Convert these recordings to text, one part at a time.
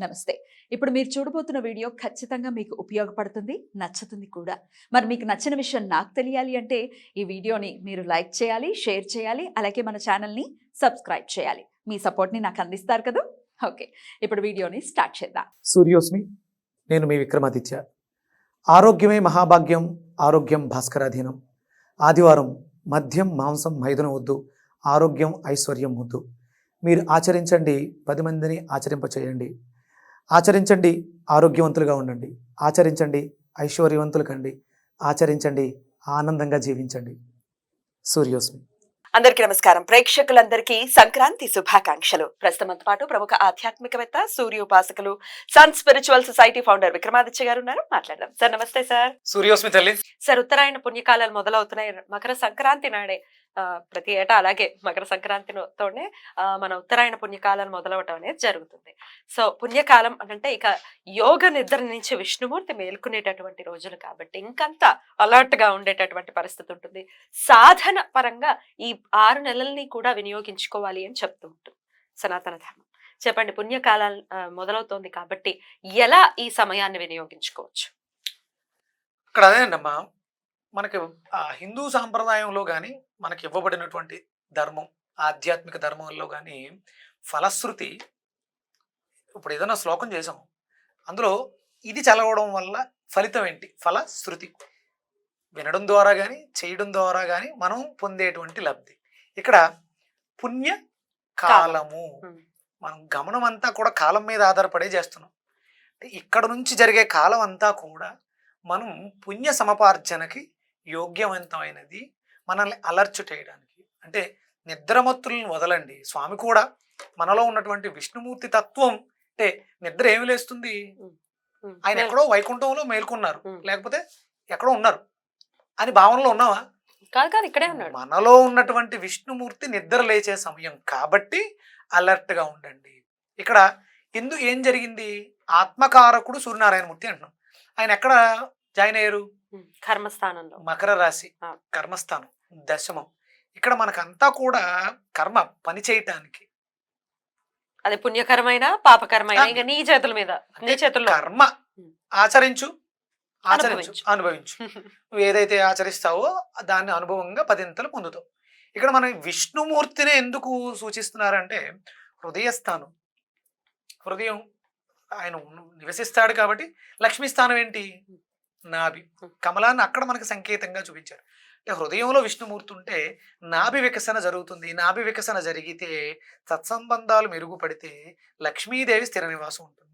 నమస్తే. ఇప్పుడు మీరు చూడబోతున్న వీడియో ఖచ్చితంగా మీకు ఉపయోగపడుతుంది, నచ్చుతుంది కూడా. మరి మీకు నచ్చిన విషయం నాకు తెలియాలి అంటే ఈ వీడియోని మీరు లైక్ చేయాలి, షేర్ చేయాలి, అలాగే మన ఛానల్‌ని సబ్స్క్రైబ్ చేయాలి. మీ సపోర్ట్‌ని నాకు అందిస్తారు కదూ! ఓకే. ఇప్పుడు వీడియోని స్టార్ట్ చేద్దాం. సూర్యోస్మి, నేను మీ విక్రమాదిత్య. ఆరోగ్యమే మహాభాగ్యం, ఆరోగ్యం భాస్కరాధీనం. ఆదివారం మద్యం మాంసం మైదనం వద్దు, ఆరోగ్యం ఐశ్వర్యం ముద్దు. మీరు ఆచరించండి, 10 మందిని ఆచరింపచేయండి. ఆచరించండి, ఆరోగ్యవంతులుగా ఉండండి. ఆచరించండి, ఐశ్వర్యవంతులు కండి. ఆచరించండి, ఆనందంగా జీవించండి. సూర్యోస్మి. అందరికీ నమస్కారం. ప్రేక్షకులందరికీ సంక్రాంతి శుభాకాంక్షలు. ప్రస్తుతంతో పాటు ప్రముఖ ఆధ్యాత్మికవేత్త, సూర్యోపాసకులు, sun spiritual society founder Vikramaditya గారు ఉన్నారు. మాట్లాడదాం. సార్ నమస్తే. సార్ సూర్యోస్మి తల్లి. సార్, ఉత్తరాయణ పుణ్యకాలాలు మొదలవుతున్నాయి. మకర సంక్రాంతి నాడే ప్రతి ఏటా అలాగే మకర సంక్రాంతితోనే మన ఉత్తరాయణ పుణ్యకాలాలు మొదలవటం అనేది జరుగుతుంది. సో పుణ్యకాలం అంటే ఇక యోగ నిద్ర నుంచి విష్ణుమూర్తి మేల్కొనేటటువంటి రోజులు కాబట్టి ఇంకంతా అలర్ట్ గా ఉండేటటువంటి పరిస్థితి ఉంటుంది. సాధన పరంగా ఈ 6 నెలల్ని కూడా వినియోగించుకోవాలి అని చెప్తూ ఉంటుంది సనాతన ధర్మం. చెప్పండి, పుణ్యకాలం మొదలవుతోంది కాబట్టి ఎలా ఈ సమయాన్ని వినియోగించుకోవచ్చు? ఇక్కడ అదేనమ్మా, మనకి హిందూ సాంప్రదాయంలో కానీ మనకి ఇవ్వబడినటువంటి ధర్మం, ఆధ్యాత్మిక ధర్మంలో కానీ ఫలశ్రుతి, ఇప్పుడు ఏదైనా శ్లోకం చేసాం, అందులో ఇది చదవడం వల్ల ఫలితం ఏంటి? ఫలశ్రుతి. వినడం ద్వారా కానీ చేయడం ద్వారా కానీ మనం పొందేటువంటి లబ్ధి. ఇక్కడ పుణ్య కాలము, మనం గమనం అంతా కూడా కాలం మీద ఆధారపడే చేస్తున్నాం. ఇక్కడ నుంచి జరిగే కాలం అంతా కూడా మనం పుణ్య సమపార్జనకి యోగ్యవంతమైనది, మనల్ని అలర్ట్ చేయడానికి. అంటే నిద్రమత్తులను వదలండి. స్వామి కూడా మనలో ఉన్నటువంటి విష్ణుమూర్తి తత్వం అంటే నిద్ర ఏమి లేస్తుంది? ఆయన ఎక్కడో వైకుంఠంలో మేల్కొన్నారు, లేకపోతే ఎక్కడో ఉన్నారు అని భావనలో ఉన్నావా? కాదు, ఇక్కడే ఉన్నాడు. మనలో ఉన్నటువంటి విష్ణుమూర్తి నిద్ర లేచే సమయం కాబట్టి అలర్ట్ గా ఉండండి. ఇక్కడ ఏం జరిగింది? ఆత్మకారకుడు సూర్యనారాయణమూర్తి అంటున్నాం. ఆయన ఎక్కడ జాయిన్ అయ్యారు? కర్మస్థానంలో, మకర రాశి, కర్మస్థానం, దశమం. ఇక్కడ మనకంతా కూడా కర్మ పని చేయటానికి, అది పుణ్యకరమైన పాపకరమైన ఇంకా నీ చేతుల మీద, నీ చేతుల్లో. కర్మ ఆచరించు, అనుభవించు. నువ్వు ఏదైతే ఆచరిస్తావో దాన్ని అనుభవంగా 10 పొందుతావు. ఇక్కడ మనం విష్ణుమూర్తిని ఎందుకు సూచిస్తున్నారంటే హృదయస్థానం, హృదయం ఆయన నివసిస్తాడు కాబట్టి. లక్ష్మీ స్థానం ఏంటి? నాభి. కమలాన్ని అక్కడ మనకి సంకేతంగా చూపించారు. అంటే హృదయంలో విష్ణుమూర్తి ఉంటే నాభి వికసన జరుగుతుంది. నాభి వికసన జరిగితే సత్సంబంధాలు మెరుగుపడితే లక్ష్మీదేవి స్థిర నివాసం ఉంటుంది.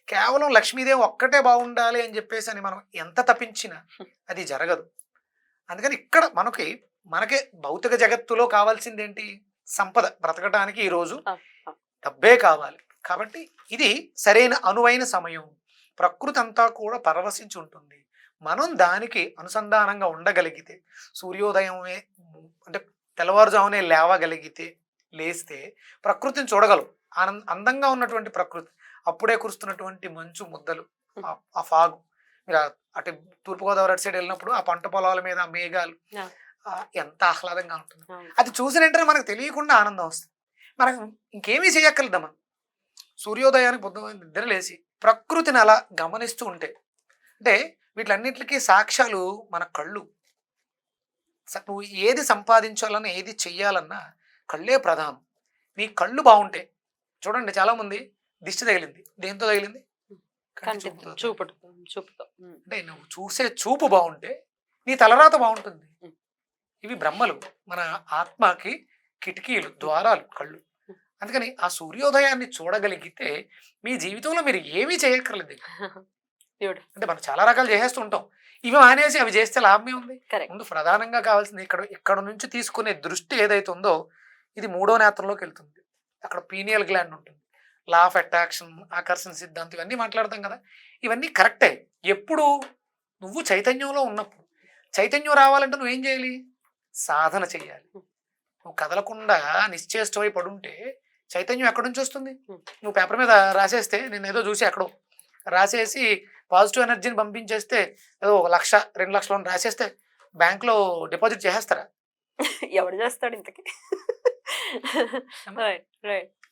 కేవలం లక్ష్మీదేవి ఒక్కటే బాగుండాలి అని చెప్పేసి అని మనం ఎంత తప్పించినా అది జరగదు. అందుకని ఇక్కడ మనకే భౌతిక జగత్తులో కావాల్సింది ఏంటి? సంపద. బ్రతకడానికి ఈరోజు డబ్బే కావాలి. కాబట్టి ఇది సరైన అనువైన సమయం. ప్రకృతి అంతా కూడా పరవశించి ఉంటుంది. మనం దానికి అనుసంధానంగా ఉండగలిగితే, సూర్యోదయమే అంటే తెల్లవారుజామునే లేస్తే ప్రకృతిని చూడగలం. అందంగా ఉన్నటువంటి ప్రకృతి, అప్పుడే కురుస్తున్నటువంటి మంచు ముద్దలు, ఆ ఫాగు. మీరు అటు తూర్పుగోదావరి అటు సైడ్ వెళ్ళినప్పుడు ఆ పంట పొలాల మీద మేఘాలు ఎంత ఆహ్లాదంగా ఉంటుంది. అది చూసిన వెంటనే మనకు తెలియకుండా ఆనందం వస్తుంది. మనకు ఇంకేమీ చేయక్కర్లేదమ్మా. సూర్యోదయానికి పొద్దున నిద్ర లేచి ప్రకృతిని అలా గమనిస్తూ ఉంటే, అంటే వీటిలన్నిటికీ సాక్ష్యాలు మన కళ్ళు. నువ్వు ఏది సంపాదించాలన్నా, ఏది చెయ్యాలన్నా కళ్ళే ప్రధానం. నీ కళ్ళు బాగుంటే, చూడండి చాలామంది దిష్టి తగిలింది, దేంతో తగిలింది? చూపుతో. అంటే నువ్వు చూసే చూపు బాగుంటే నీ తలరాత బాగుంటుంది. ఇవి బ్రహ్మలు, మన ఆత్మకి కిటికీలు, ద్వారాలు కళ్ళు. అందుకని ఆ సూర్యోదయాన్ని చూడగలిగితే మీ జీవితంలో మీరు ఏమీ చేయక్కర్లేదు. అంటే మనం చాలా రకాలు చేసేస్తూ ఉంటాం. ఇవి మానేసి అవి చేస్తే లాభమే ఉంది. ముందు ప్రధానంగా కావాల్సింది ఇక్కడ నుంచి తీసుకునే దృష్టి ఏదైతే ఉందో ఇది 3వ నేత్రంలోకి వెళ్తుంది. అక్కడ పీనియల్ గ్లాండ్ ఉంటుంది. లా ఆఫ్ అట్రాక్షన్, ఆకర్షణ సిద్ధాంతం, ఇవన్నీ మాట్లాడతాం కదా. ఇవన్నీ కరెక్టే ఎప్పుడు నువ్వు చైతన్యంలో ఉన్నప్పుడు. చైతన్యం రావాలంటే నువ్వేం చేయాలి? సాధన చేయాలి. నువ్వు కదలకుండా నిశ్చేష్టమై పడుంటే చైతన్యం ఎక్కడి నుంచి వస్తుంది? నువ్వు పేపర్ మీద రాసేస్తే, నేను ఏదో చూసి ఎక్కడో రాసేసి పాజిటివ్ ఎనర్జీని పంపించేస్తే, ఏదో 1 లక్ష 2 లక్షలు రాసేస్తే బ్యాంక్లో డిపాజిట్ చేసేస్తారా? ఎవడు చేస్తాడు ఇంతకి?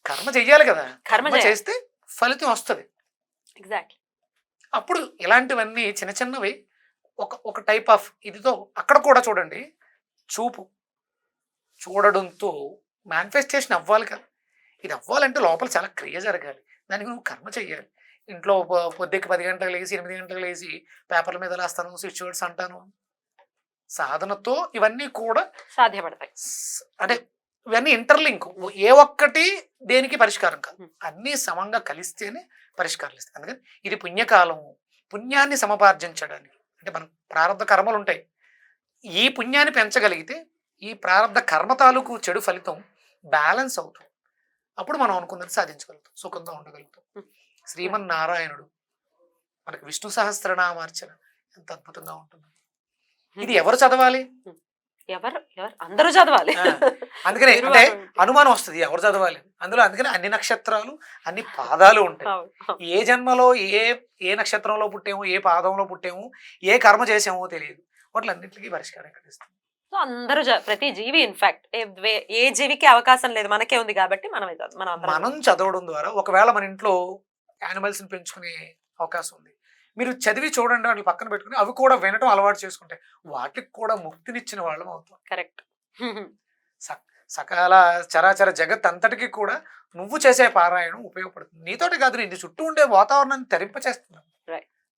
కర్మ చెయ్యాలి కదా. కర్మ చేస్తే ఫలితం వస్తుంది. ఎగ్జాక్ట్లీ. అప్పుడు ఇలాంటివన్నీ చిన్న చిన్నవి ఒక టైప్ ఆఫ్ ఇదితో అక్కడ కూడా చూడండి, చూపు చూడడంతో మేనిఫెస్టేషన్ అవ్వాలి కదా. ఇది అవ్వాలంటే లోపల చాలా క్రియ జరగాలి, దానికి నువ్వు కర్మ చెయ్యాలి. ఇంట్లో పొద్దుకి 10 గంటలకు లేచి 8 గంటలకు లేచి పేపర్ల మీద రాస్తాను, స్విచ్ వర్డ్స్ అంటాను. సాధనతో ఇవన్నీ కూడా సాధ్యపడతాయి. అంటే ఇవన్నీ ఇంటర్లింక్, ఏ ఒక్కటి దేనికి పరిష్కారం కాదు, అన్నీ సమంగా కలిస్తేనే పరిష్కారం ఇస్తాయి. అందుకని ఇది పుణ్యకాలము, పుణ్యాన్ని సమపార్జించడానికి. అంటే మనం ప్రారంభ కర్మలు ఉంటాయి, ఈ పుణ్యాన్ని పెంచగలిగితే ఈ ప్రారంభ కర్మ తాలూకు చెడు ఫలితం బ్యాలెన్స్ అవుతుంది. అప్పుడు మనం అనుకున్నది సాధించగలుగుతాం, సుఖంగా ఉండగలుగుతాం. శ్రీమన్నారాయణుడు మనకి విష్ణు సహస్రనామార్చన ఎంత అద్భుతంగా ఉంటుంది. ఇది ఎవరు చదవాలి? ఎవరు అందరూ చదవాలి. అందుకనే అంటే అనుమానం వస్తుంది ఎవరు చదవాలి అందులో. అందుకని అన్ని నక్షత్రాలు అన్ని పాదాలు ఉంటాయి. ఏ జన్మలో ఏ నక్షత్రంలో పుట్టామో, ఏ పాదంలో పుట్టామో, ఏ కర్మ చేసామో తెలియదు. వాటిలన్నింటికి పరిష్కారం కనిపిస్తుంది. సో అందరూ ప్రతి జీవి ఇన్ఫాక్ట్ ఏ జీవికి అవకాశం లేదు, మనకే ఉంది కాబట్టి మనం చదవడం ద్వారా ఒకవేళ మన ఇంట్లో యానిమల్స్ ని పెంచుకునే అవకాశం ఉంది, మీరు చదివి చూడండి, వాటిని పక్కన పెట్టుకుని అవి కూడా వినటం అలవాటు చేసుకుంటే వాటికి కూడా ముక్తినిచ్చిన వాళ్ళం అవుతాం. కరెక్ట్. సకాల చరాచర జగత్ అంతటికి కూడా నువ్వు చేసే పారాయణం ఉపయోగపడుతుంది. నీతోటి కాదు, నీ చుట్టూ ఉండే వాతావరణాన్ని తరింపచేస్తున్నావు.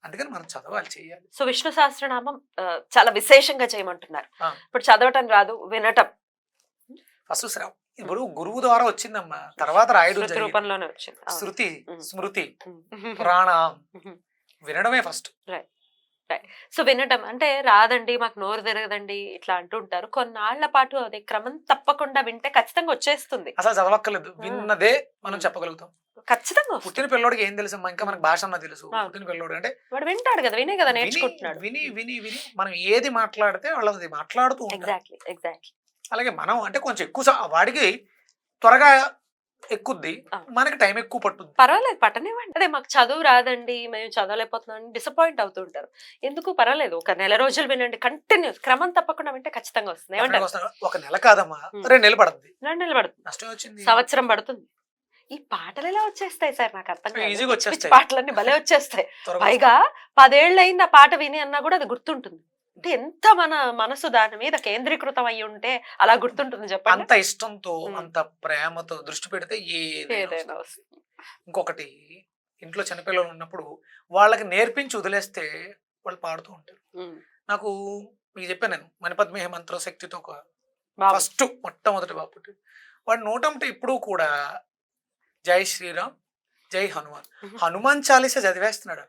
అందుకని మనం చదవాలి, చేయాలి. సో విష్ణు సహస్రనామం చాలా విశేషంగా చేయమంటున్నారు. ఇప్పుడు చదవటం రాదు, వినటం ఫస్ట్ ఇప్పుడు గురువు ద్వారా వచ్చిందమ్మా, తర్వాత రాయడం రూపంలోనే వచ్చింది. శృతి, స్మృతి, పురాణం, వినడమే ఫస్ట్. సో వినటం అంటే రాదండి, మాకు నోరు తిరగదండి ఇట్లా అంటుంటారు. కొన్నాళ్ల పాటు అదే క్రమం తప్పకుండా వింటే ఖచ్చితంగా వచ్చేస్తుంది. అసలు చదవక్కర్లేదు, విన్నదే మనం చెప్పగలుగుతాం. ఖచ్చితంగా పుట్టిన పిల్లోడికి ఏం తెలుసు, ఇంకా మనకి భాష అన్న తెలుసు. పుట్టిన పిల్లోడు అంటే వాడు వింటాడు కదా, వినే కదా నేర్చుకుంటున్నాడు. విని విని విని మనం ఏది మాట్లాడితే వాళ్ళది మాట్లాడుతూ ఉంటాం. ఎగ్జాక్ట్లీ. అలాగే మనం అంటే కొంచెం ఎక్కువ వాడికి త్వరగా ఎక్కుద్ది, మనకి టైం ఎక్కువ పట్టుద్ది. పర్వాలేదు, పట్టనివ్వండి. అదే మాకు చదువు రాదండి, మేము చదవలేకపోతున్నాం, డిసప్పాయింట్ అవుతూ ఉంటారు. ఎందుకు పర్వాలేదు, ఒక నెల రోజులు వినండి, కంటిన్యూస్ క్రమం తప్పకుండా వింటే ఖచ్చితంగా వస్తుంది. ఒక నెల కాదమ్మా, 2 నెలలు పడుతుంది. 2 నెలలు పడుతుంది, నష్టం వచ్చింది, సంవత్సరం పడుతుంది. ఈ పాటలు ఎలా వచ్చేస్తాయి సార్, నాకు అర్థం కాదు. ఈజీగా వచ్చేస్తాయి, పాటలన్నీ భలే వచ్చేస్తాయి. పైగా 10 ఏళ్ళు అయింది ఆ పాట విని అన్నా కూడా అది గుర్తుంటుంది. అంటే ఎంత మన మనసు దాని మీద కేంద్రీకృతం అయ్యి ఉంటే అలా గుర్తుంటుంది చెప్పండి. అంత ఇష్టంతో, అంత ప్రేమతో దృష్టి పెడితే ఏదైనా వస్తుంది. ఇంకొకటి, ఇంట్లో చిన్నపిల్లలు ఉన్నప్పుడు వాళ్ళకి నేర్పించి వదిలేస్తే వాళ్ళు పాడుతూ ఉంటారు. నాకు మీకు చెప్పాను నేను, మణిపద్మే మంత్ర శక్తితో ఫస్ట్ మొట్టమొదటి బాపుటి వాడు నోటంటే ఇప్పుడు కూడా జై శ్రీరామ్, జై హనుమాన్, హనుమాన్ చాలీస చదివేస్తున్నాడు.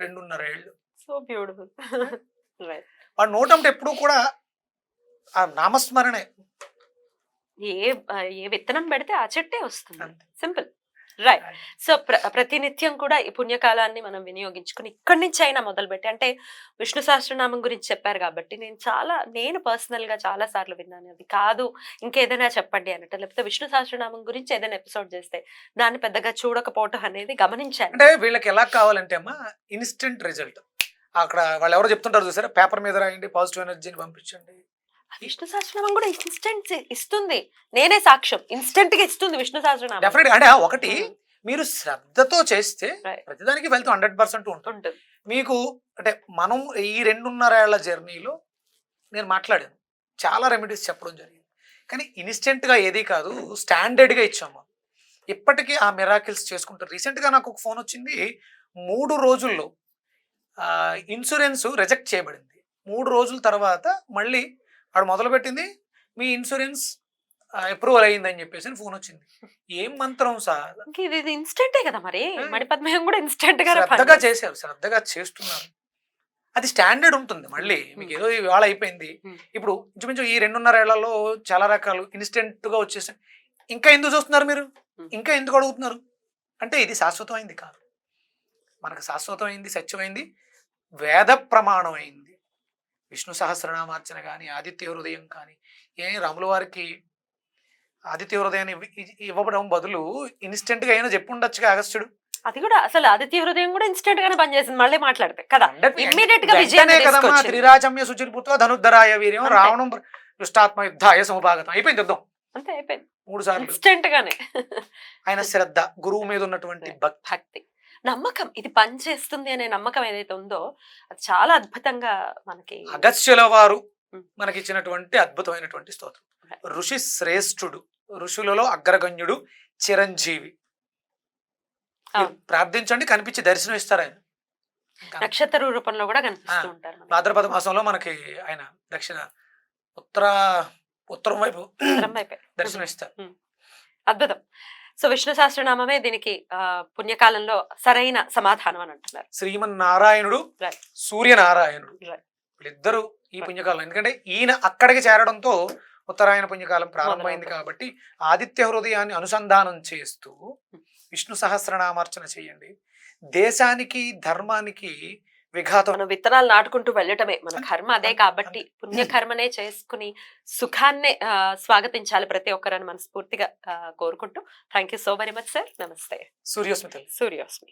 2.5 ఏళ్ళు. So beautiful. వాడు నోటంటే ఎప్పుడు కూడా ఆ నామస్మరణే. ఏ విత్తనం పెడితే ఆ చెట్టే వస్తుంది. సింపుల్. రైట్. సో ప్రతినిత్యం కూడా ఈ పుణ్యకాలాన్ని మనం వినియోగించుకుని ఇక్కడి నుంచి అయినా మొదలుపెట్టి, అంటే విష్ణు సహస్రనామం గురించి చెప్పారు కాబట్టి నేను పర్సనల్ గా చాలా సార్లు విన్నాను. అది కాదు ఇంకేదైనా చెప్పండి అన్నట్టు, లేకపోతే విష్ణు సహస్రనామం గురించి ఏదైనా ఎపిసోడ్ చేస్తే దాన్ని పెద్దగా చూడకపోవటం అనేది గమనించాను. అంటే వీళ్ళకి ఎలా కావాలంటే అమ్మా ఇన్స్టెంట్ రిజల్ట్. అక్కడ వాళ్ళు ఎవరో చెప్తుంటారు చూసారా, పేపర్ మీద రాయండి, పాజిటివ్ ఎనర్జీని పంపించండి. విష్ణు సహస్రనామం కూడా ఇన్స్టెంట్ ఇస్తుంది, నేనే సాక్ష్యం, ఇన్స్టెంట్ గా ఇస్తుంది విష్ణు సహస్రనామం. డెఫినెట్. అంటే ఒకటి మీరు శ్రద్ధతో చేస్తే ప్రతిదానికి ఫలితం 100% ఉంటుంది. మీకు అంటే మనం ఈ 2.5 ఏళ్ల జర్నీలో నేను మాట్లాడాను, చాలా రెమెడీస్ చెప్పడం జరిగింది, కానీ ఇన్స్టెంట్ గా ఏది కాదు, స్టాండర్డ్ గా ఇచ్చాము. ఇప్పటికీ ఆ మిరాకిల్స్ చేసుకుంటారు. రీసెంట్ గా నాకు ఒక ఫోన్ వచ్చింది, 3 రోజుల్లో ఇన్సూరెన్స్ రిజెక్ట్ చేయబడింది. 3 రోజుల తర్వాత మళ్ళీ వాడు మొదలుపెట్టింది, మీ ఇన్సూరెన్స్ అప్రూవల్ అయ్యిందని చెప్పేసి ఫోన్ వచ్చింది. ఏం మంత్రం సార్, ఇది ఇన్స్టెంటే కదా. మరి మణిపద్మయం కూడా ఇన్స్టెంట్ గా శ్రద్ధగా చేశారు, శ్రద్ధగా చేస్తున్నారు. అది స్టాండర్డ్ ఉంటుంది. మళ్ళీ మీకు ఏదో ఇవాళ అయిపోయింది, ఇప్పుడు ఇంచుమించు ఈ 2.5 ఏళ్లలో చాలా రకాలు ఇన్స్టెంట్ గా వచ్చేసాయి. ఇంకా ఎందుకు చూస్తున్నారు మీరు, ఇంకా ఎందుకు అడుగుతున్నారు అంటే ఇది శాశ్వతమైంది కాదు. మనకు శాశ్వతమైంది, సత్యమైంది, వేద ప్రమాణం అయింది. విష్ణు సహస్రనామార్చన కానీ, ఆదిత్య హృదయం కానీ, రాముల వారికి ఆదిత్య హృదయాన్ని ఇవ్వడం బదులు ఇన్స్టెంట్ గా అయినా చెప్పి ఉండొచ్చుగా అగస్త్యుడు. అది కూడా అసలు ఆదిత్య హృదయం కూడా ఇన్స్టెంట్ గానే పనిచేసింది. మళ్ళీ మాట్లాడితే కదా, ఇమ్మీడియట్ గా కదమ్మా. త్రిరాజమ్య సుచిర్పుత్వ ధనుద్ధరాయ వీర్యం రావణం దుష్టాత్మ యుద్ధాయ సముభాగతం అయిపోయింది యుద్ధం. అంతే అయిపోయింది 3 సార్లు. ఇన్స్టెంట్ గానే. ఆయన శ్రద్ధ, గురువు మీద ఉన్నటువంటి భక్తి. భక్తి, నమ్మకం, ఇది పని చేస్తుంది అనే నమ్మకం ఏదైతే ఉందో అది చాలా అద్భుతంగా మనకి. అగస్త్యుల వారు ఉమ్. మనకి ఇచ్చినటువంటి అద్భుతమైనటువంటి స్తోత్రం. ఋషి శ్రేష్ఠుడు, ఋషులలో అగ్రగణ్యుడు, చిరంజీవి. అవును. ప్రార్థించండి, కనిపించి దర్శనం ఇస్తారు ఆయన. నక్షత్ర రూపంలో కూడా కనిపిస్తూ ఉంటారు మనకి. భాద్రపద మాసంలో మనకి ఆయన దక్షిణ ఉత్తరం వైపు ఉత్తరం వైపే. దర్శనం ఇస్తారు. అద్భుతం. సో విష్ణు సహస్రనామమే దీనికి పుణ్యకాలంలో సరైన సమాధానం అని అంటున్నారు. శ్రీమన్నారాయణుడు, Right. సూర్యనారాయణుడు Right. వీళ్ళిద్దరూ ఈ పుణ్యకాలం, ఎందుకంటే ఈయన అక్కడికి చేరడంతో ఉత్తరాయణ పుణ్యకాలం ప్రారంభమైంది కాబట్టి ఆదిత్య హృదయాన్ని అనుసంధానం చేస్తూ విష్ణు సహస్రనామార్చన చేయండి. దేశానికి ధర్మానికి విఘాతం. మనం విత్తనాలు నాటుకుంటూ వెళ్ళటమే మన కర్మ అదే కాబట్టి పుణ్యకర్మనే చేసుకుని సుఖాన్నే స్వాగతించాలి ప్రతి ఒక్కరని మనస్ఫూర్తిగా కోరుకుంటూ. Thank you so very much sir. నమస్తే. సూర్యోస్మితలు. సూర్యోస్మి.